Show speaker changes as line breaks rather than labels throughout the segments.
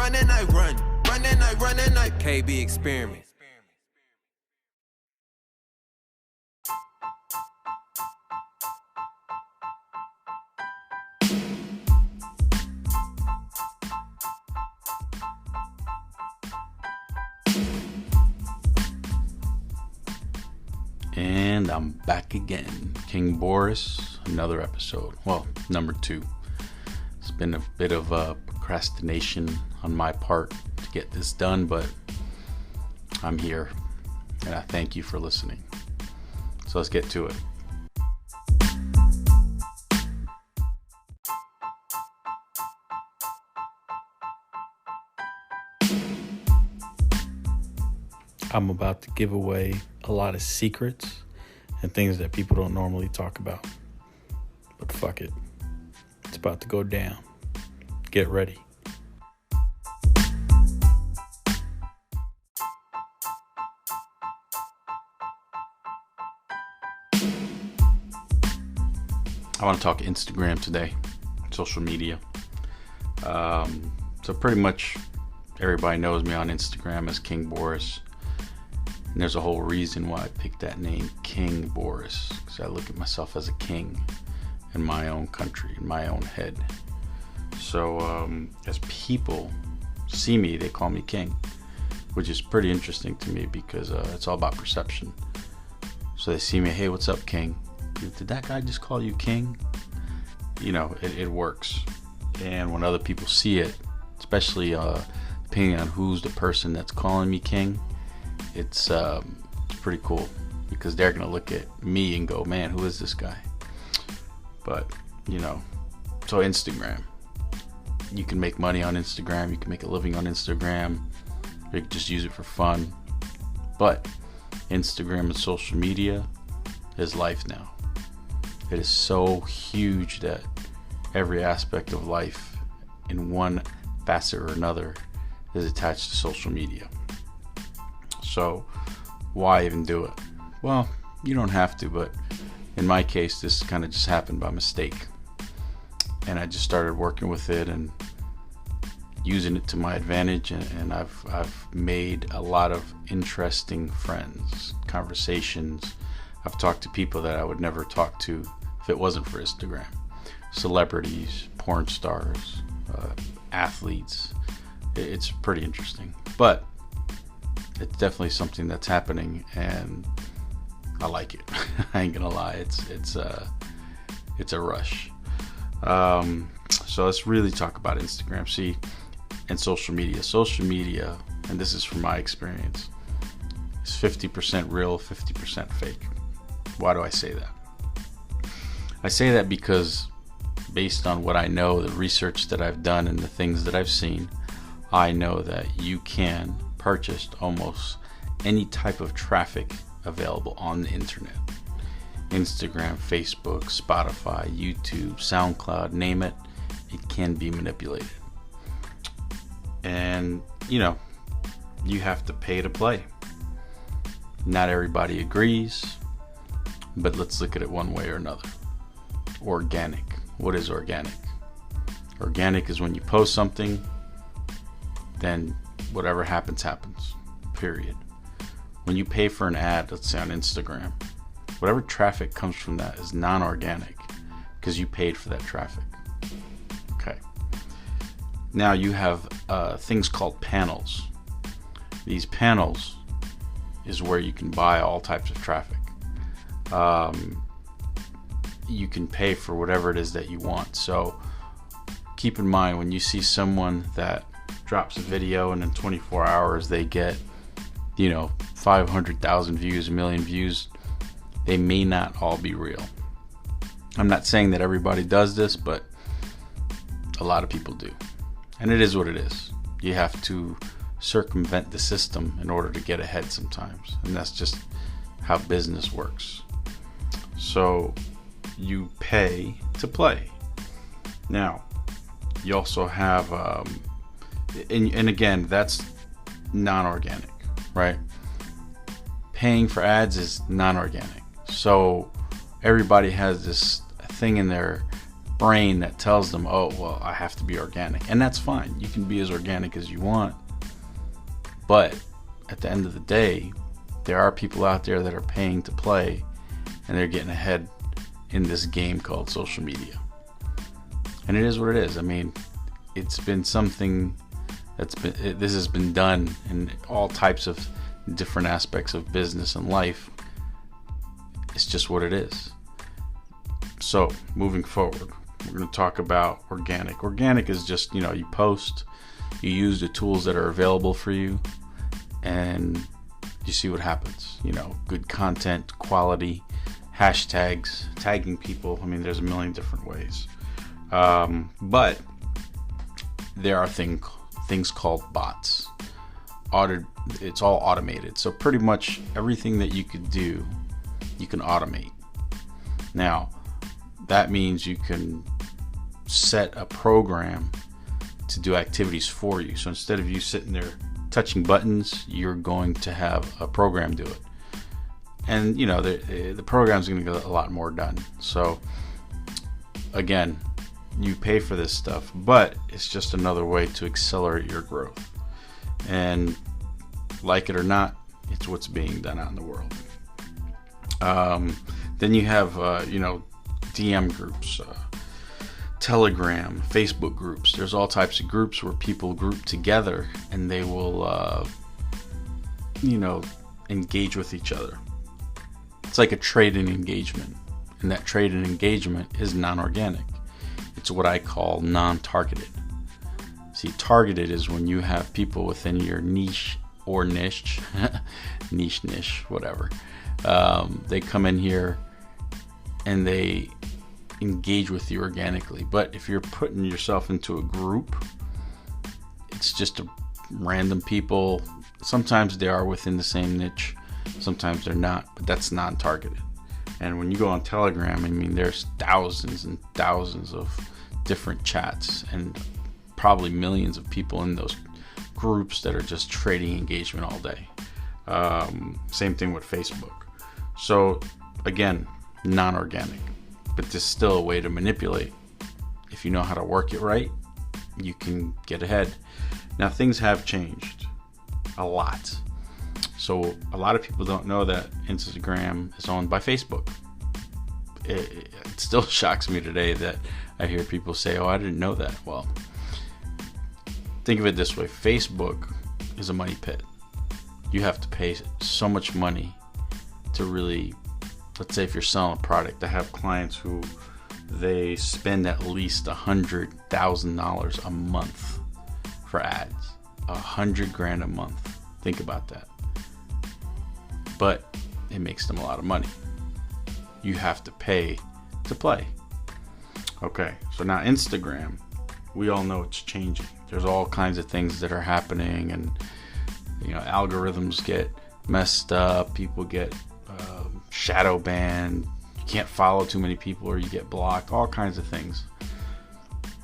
run and I run. Run and I run and I KB experiment.
And I'm back again. King Borris, another episode. Well, number 2. It's been a bit of procrastination on my part to get this done, but I'm here. And I thank you for listening. So let's get to it. I'm about to give away a lot of secrets and things that people don't normally talk about. But fuck it. It's about to go down. Get ready. I want to talk Instagram today, social media. So pretty much everybody knows me on Instagram as King Borris. And there's a whole reason why I picked that name, King Borris, because I look at myself as a king in my own country, in my own head. So as people see me, they call me King, which is pretty interesting to me because it's all about perception. So they see me, hey, what's up, King? Did that guy just call you King? You know, it works. And when other people see it, especially depending on who's the person that's calling me King, it's pretty cool because they're gonna look at me and go, man, who is this guy? But you know, so Instagram, you can make money on Instagram, you can make a living on Instagram, you can just use it for fun. But Instagram and social media is life now. It is so huge that every aspect of life in one facet or another is attached to social media. So why even do it? Well, you don't have to, but in my case, this kind of just happened by mistake. And I just started working with it and using it to my advantage. And I've made a lot of interesting friends, conversations. I've talked to people that I would never talk to if it wasn't for Instagram. Celebrities, porn stars, athletes. It's pretty interesting. But it's definitely something that's happening, and I like it. I ain't gonna lie, it's a rush. So let's really talk about Instagram. See, and social media. Social media, and this is from my experience, is 50% real, 50% fake. Why do I say that? I say that because based on what I know, the research that I've done, and the things that I've seen, I know that you can purchase almost any type of traffic available on the internet. Instagram, Facebook, Spotify, YouTube, SoundCloud, name it, it can be manipulated. And, you know, you have to pay to play. Not everybody agrees, but let's look at it one way or another. Organic. What is organic? Organic is when you post something, then whatever happens, period. When you pay for an ad, let's say on Instagram, whatever traffic comes from that is non-organic because you paid for that traffic. Okay. Now you have things called panels. These panels is where you can buy all types of traffic. You can pay for whatever it is that you want. So keep in mind, when you see someone that drops a video and in 24 hours they get, 500,000 views, 1 million views, they may not all be real. I'm not saying that everybody does this, but a lot of people do. And it is what it is. You have to circumvent the system in order to get ahead sometimes. And that's just how business works. So you pay to play. Now, you also have, and again, that's non-organic, right? Paying for ads is non-organic. So everybody has this thing in their brain that tells them, oh, well, I have to be organic. And that's fine. You can be as organic as you want. But at the end of the day, there are people out there that are paying to play, and they're getting ahead in this game called social media. And it is what it is. I mean, it's been something this has been done in all types of different aspects of business and life. It's just what it is. So moving forward, we're going to talk about organic. Organic is just, you post, you use the tools that are available for you, and you see what happens. Good content, quality, hashtags, tagging people. I mean, there's a million different ways. But there are things called bots. It's all automated. So pretty much everything that you could do, you can automate. Now, that means you can set a program to do activities for you. So instead of you sitting there touching buttons, you're going to have a program do it. And the program's going to get a lot more done. So again, you pay for this stuff, but it's just another way to accelerate your growth. And like it or not, it's what's being done out in the world. Then you have DM groups, Telegram, Facebook groups. There's all types of groups where people group together and they will engage with each other. It's like a trade and engagement, and that trade and engagement is non-organic. It's what I call non-targeted. See, targeted is when you have people within your niche or niche, niche, whatever. They come in here and they engage with you organically. But if you're putting yourself into a group, it's just a random people. Sometimes they are within the same niche, sometimes they're not, but that's non-targeted. And when you go on Telegram, I mean, there's thousands and thousands of different chats and probably millions of people in those groups that are just trading engagement all day. Same thing with Facebook. So again, non-organic, but there's still a way to manipulate. If you know how to work it right, you can get ahead. Now, things have changed a lot. So a lot of people don't know that Instagram is owned by Facebook. It still shocks me today that I hear people say, oh, I didn't know that. Well, think of it this way. Facebook is a money pit. You have to pay so much money to really, let's say if you're selling a product. I have clients who they spend at least $100,000 a month for ads. $100,000 a month. Think about that. But it makes them a lot of money. You have to pay to play. Okay, so now Instagram, we all know it's changing. There's all kinds of things that are happening, and algorithms get messed up. People get shadow banned. You can't follow too many people or you get blocked. All kinds of things.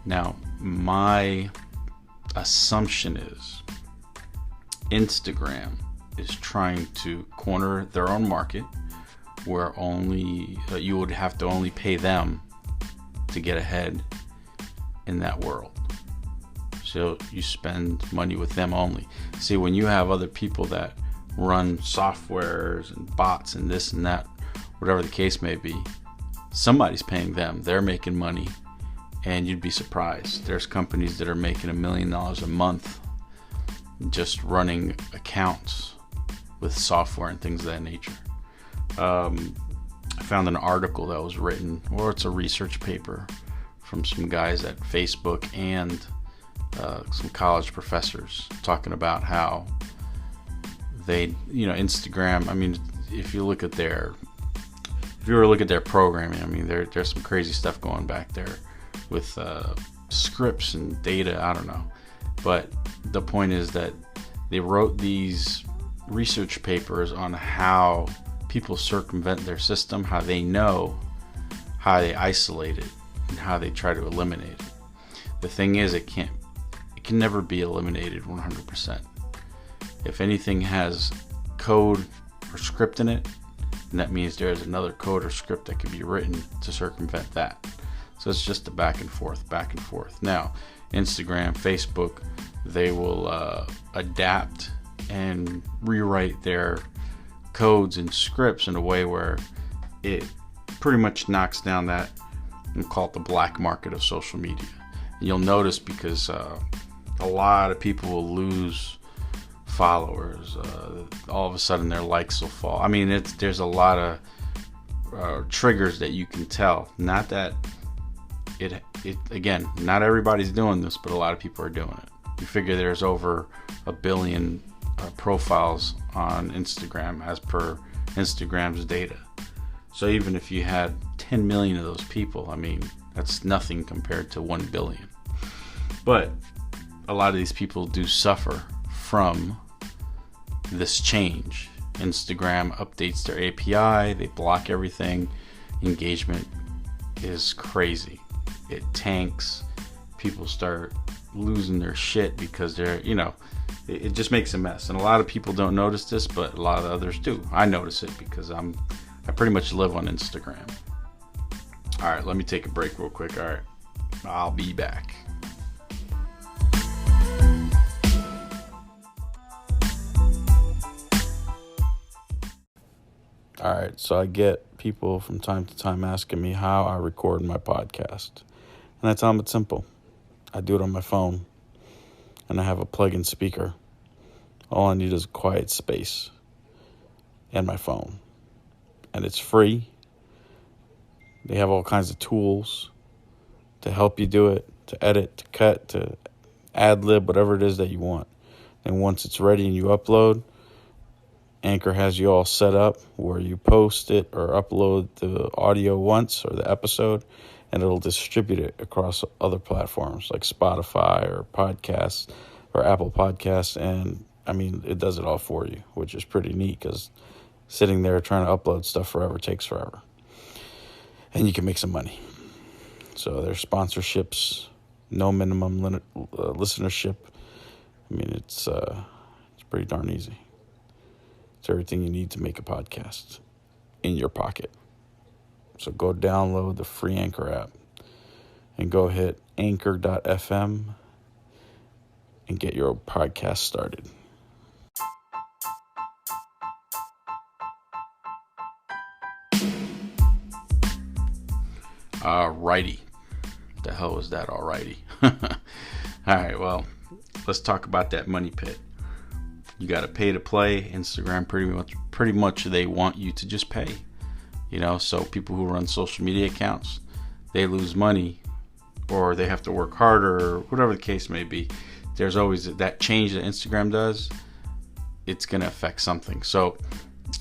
Now, my assumption is Instagram is trying to corner their own market, where only you would have to only pay them to get ahead in that world. So you spend money with them only. See, when you have other people that run softwares and bots and this and that, whatever the case may be, somebody's paying them. They're making money, and you'd be surprised. There's companies that are making $1 million a month just running accounts with software and things of that nature. I found an article that was written, or it's a research paper from some guys at Facebook and some college professors talking about how they, Instagram. I mean, if you look at their programming, I mean, there's some crazy stuff going back there with scripts and data. I don't know, but the point is that they wrote these research papers on how people circumvent their system, how they know, how they isolate it, and how they try to eliminate it. The thing is, it can never be eliminated 100%. If anything has code or script in it, then that means there's another code or script that can be written to circumvent that. So it's just a back and forth. Now, Instagram, Facebook, they will adapt and rewrite their codes and scripts in a way where it pretty much knocks down that, and call it the black market of social media. And you'll notice because a lot of people will lose followers. All of a sudden their likes will fall. I mean, there's a lot of triggers that you can tell. Not that it again, not everybody's doing this, but a lot of people are doing it. You figure there's over 1 billion profiles on Instagram as per Instagram's data. So even if you had 10 million of those people, I mean, that's nothing compared to 1 billion. But a lot of these people do suffer from this change. Instagram updates their API, they block everything. Engagement is crazy. It tanks. People start losing their shit because they're, it just makes a mess. And a lot of people don't notice this, but a lot of others do. I notice it because I pretty much live on Instagram. All right, let me take a break real quick. All right, I'll be back. All right, so I get people from time to time asking me how I record my podcast. And I tell them it's simple. I do it on my phone, and I have a plug-in speaker. All I need is a quiet space and my phone. And it's free. They have all kinds of tools to help you do it, to edit, to cut, to ad-lib, whatever it is that you want. And once it's ready and you upload, Anchor has you all set up where you post it or upload the audio once or the episode, and it'll distribute it across other platforms like Spotify or podcasts or Apple Podcasts. And I mean, it does it all for you, which is pretty neat because sitting there trying to upload stuff forever takes forever. And you can make some money. So there's sponsorships, no minimum listenership. I mean, it's pretty darn easy. It's everything you need to make a podcast in your pocket. So go download the free Anchor app and go hit anchor.fm and get your podcast started. Alrighty. What the hell was that, alrighty? Alright, well, let's talk about that money pit. You got to pay to play. Instagram pretty much they want you to just pay. So people who run social media accounts, they lose money or they have to work harder or whatever the case may be. There's always that change that Instagram does. It's going to affect something. So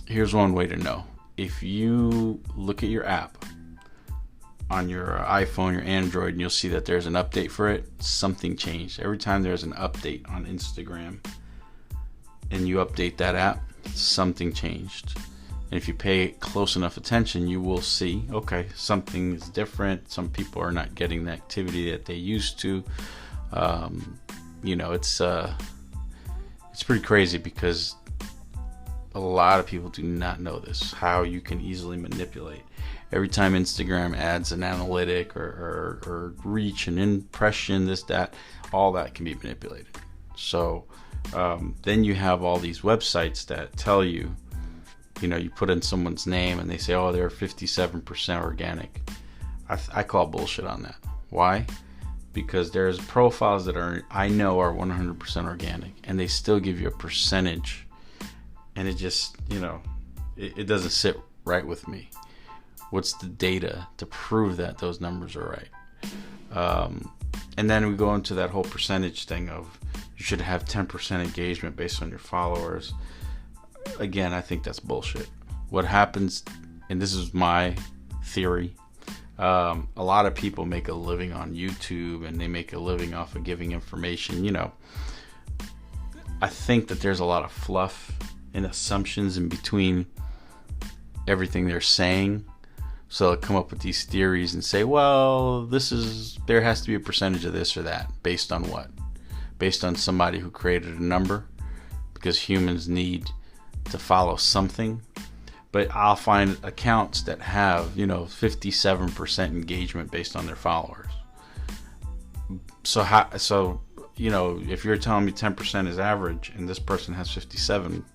here's one way to know. If you look at your app on your iPhone, your Android, and you'll see that there's an update for it, something changed. Every time there's an update on Instagram and you update that app, something changed. And if you pay close enough attention, you will see, okay, something is different. Some people are not getting the activity that they used to. It's pretty crazy because a lot of people do not know this, how you can easily manipulate. Every time Instagram adds an analytic or reach, an impression, this, that, all that can be manipulated. So then you have all these websites that tell you, you put in someone's name and they say, oh, they're 57% organic. I call bullshit on that. Why? Because there's profiles that I know are 100% organic and they still give you a percentage. And it just, it doesn't sit right with me. What's the data to prove that those numbers are right? And then we go into that whole percentage thing of you should have 10% engagement based on your followers. Again, I think that's bullshit. What happens, and this is my theory, a lot of people make a living on YouTube and they make a living off of giving information. I think that there's a lot of fluff and assumptions in between everything they're saying. So they'll come up with these theories and say, well, there has to be a percentage of this or that. Based on what? Based on somebody who created a number, because humans need to follow something. but I'll find accounts that have 57% engagement based on their followers. So if you're telling me 10% is average and this person has 57,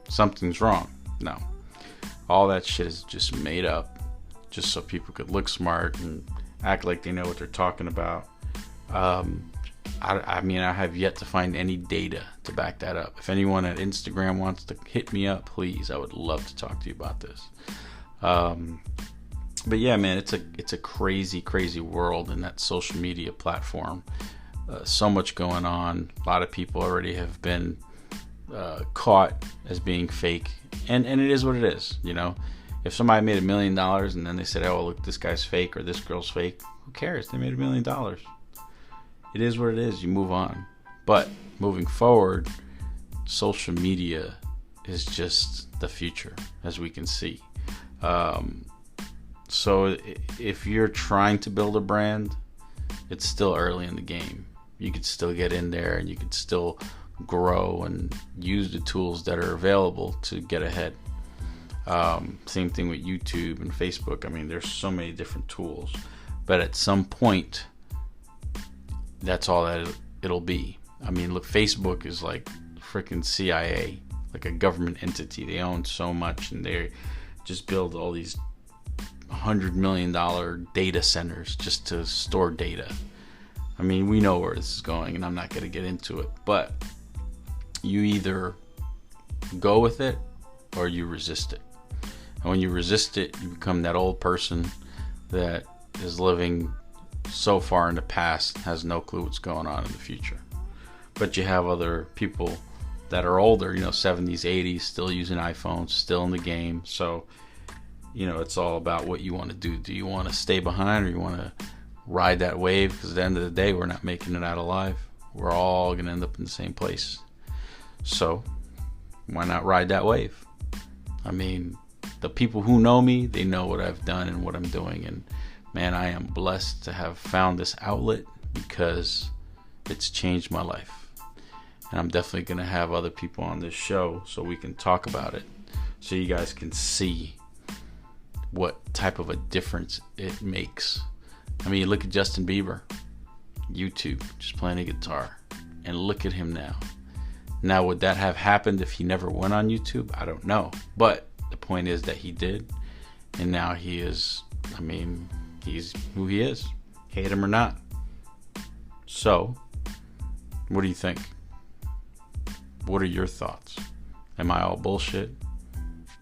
something's wrong. No, all that shit is just made up, just so people could look smart and act like they know what they're talking about. I have yet to find any data to back that up. If anyone at Instagram wants to hit me up, please, I would love to talk to you about this. But yeah, man, it's a crazy, crazy world in that social media platform. So much going on. A lot of people already have been caught as being fake, and it is what it is. If somebody made $1 million and then they said, "Oh, look, this guy's fake or this girl's fake," who cares? They made $1 million. It is what it is. You move on. But moving forward, social media is just the future, as we can see. So if you're trying to build a brand, it's still early in the game. You could still get in there and you could still grow and use the tools that are available to get ahead. Same thing with YouTube and Facebook. There's so many different tools, but at some point, that's all that it'll be. Look, Facebook is like freaking CIA, like a government entity. They own so much, and they just build all these $100 million data centers just to store data. We know where this is going, and I'm not going to get into it, but you either go with it or you resist it. And when you resist it, you become that old person that is living so far in the past, has no clue what's going on in the future. But you have other people that are older, 70s, 80s, still using iPhones, still in the game. So, it's all about what you want to do. Do you want to stay behind, or you want to ride that wave? Because at the end of the day, we're not making it out alive. We're all going to end up in the same place. So why not ride that wave? The people who know me, they know what I've done and what I'm doing. And man, I am blessed to have found this outlet, because it's changed my life. And I'm definitely going to have other people on this show so we can talk about it, so you guys can see what type of a difference it makes. Look at Justin Bieber, YouTube, just playing a guitar, and look at him now. Now, would that have happened if he never went on YouTube? I don't know. But the point is that he did, and now he is, he's who he is, hate him or not. So, what do you think? What are your thoughts? Am I all bullshit?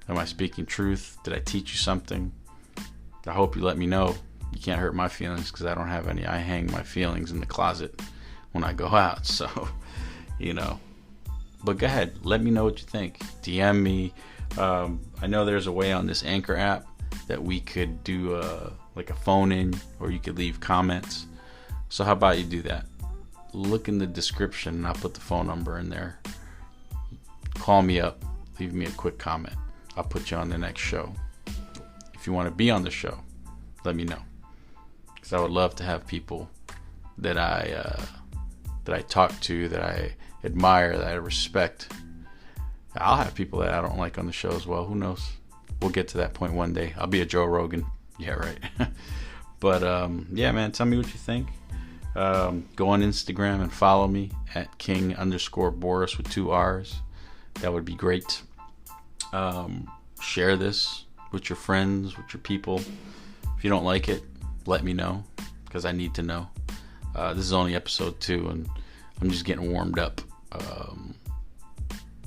Am I speaking truth? Did I teach you something? I hope you let me know. You can't hurt my feelings, because I don't have any. I hang my feelings in the closet when I go out. So, But go ahead. Let me know what you think. DM me. I know there's a way on this Anchor app that we could do like a phone in, or you could leave comments. So how about you do that? Look in the description, and I'll put the phone number in there. Call me up. Leave me a quick comment. I'll put you on the next show. If you want to be on the show, let me know, because I would love to have people that I talk to, that I admire, that I respect. I'll have people that I don't like on the show as well. Who knows? We'll get to that point one day. I'll be a Joe Rogan. Yeah, right. But yeah, man, tell me what you think. Go on Instagram and follow me at king_Borris with 2 R's. That would be great. Share this with your friends, with your people. If you don't like it, let me know, because I need to know. This is only episode 2, and I'm just getting warmed up.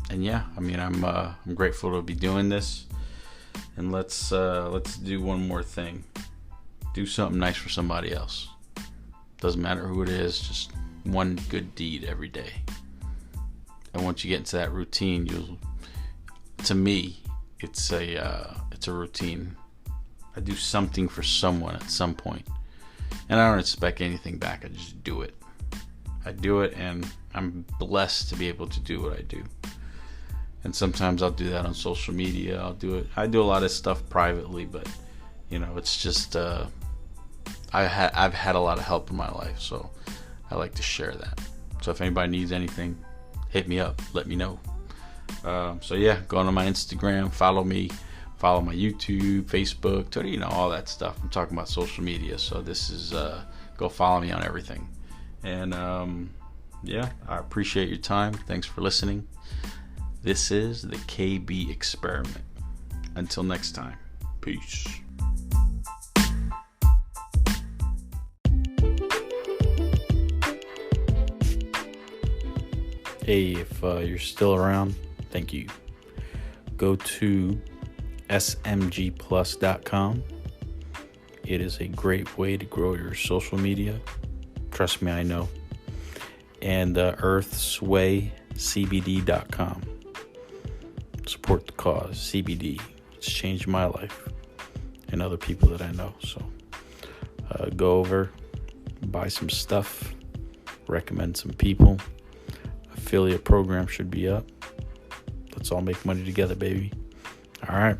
And yeah, I'm grateful to be doing this. And let's do one more thing. Do something nice for somebody else. Doesn't matter who it is, just one good deed every day. And once you get into that routine, to me, it's a routine. I do something for someone at some point, and I don't expect anything back. I just do it. I do it, and I'm blessed to be able to do what I do. And sometimes I'll do that on social media. I'll do it. I do a lot of stuff privately, but it's just I've had a lot of help in my life, so I like to share that. So if anybody needs anything, hit me up. Let me know. So yeah, go on to my Instagram, follow me. Follow my YouTube, Facebook, Twitter, all that stuff. I'm talking about social media. So this is, go follow me on everything. And I appreciate your time. Thanks for listening. This is the KB Experiment. Until next time, peace. Hey, if you're still around, thank you. Go to smgplus.com. It is a great way to grow your social media. Trust me, I know. And earthswaycbd.com. Support the cause, CBD. It's changed my life and other people that I know. So go over, buy some stuff, recommend some people. Affiliate program should be up. Let's all make money together, baby. All right.